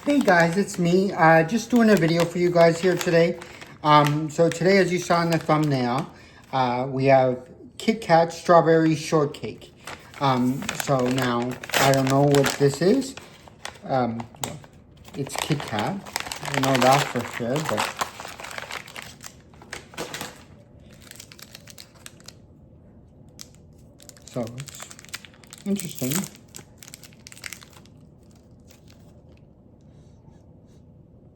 Hey guys, it's me. Just doing a video for you guys here today. So today, as you saw in the thumbnail, we have Kit Kat Strawberry Shortcake. So now, I don't know what this is. Well, it's Kit Kat. I know that for sure, but... So, it's interesting.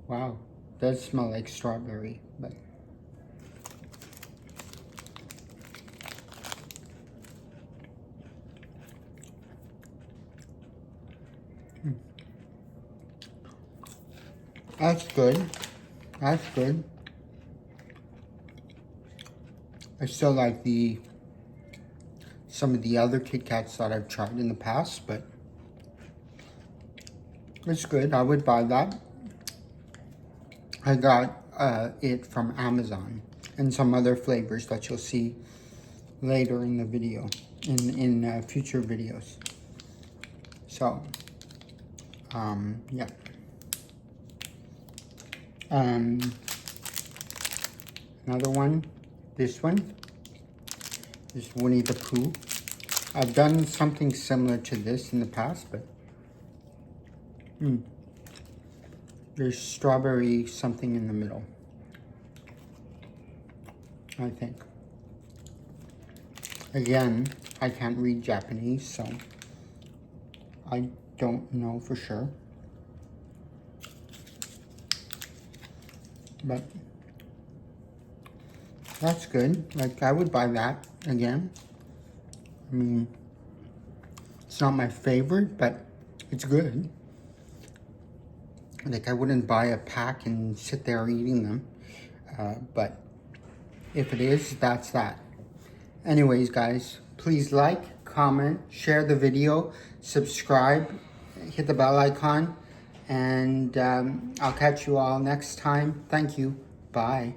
Wow, does smell like strawberry, but that's good. That's good. I still like some of the other Kit Kats that I've tried in the past, but it's good. I would buy that. I got it from Amazon and some other flavors that you'll see later in the video, in future videos. So, yeah. Another one, this one, is Winnie the Pooh. I've done something similar to this in the past, but there's strawberry something in the middle, I think. Again, I can't read Japanese, so I don't know for sure. But that's good. Like, I would buy that again. I mean, it's not my favorite, but it's good. Like, I wouldn't buy a pack and sit there eating them. But if it is, that's that. Anyways, guys, please like, comment, share the video, subscribe, hit the bell icon, and I'll catch you all next time. Thank you. Bye.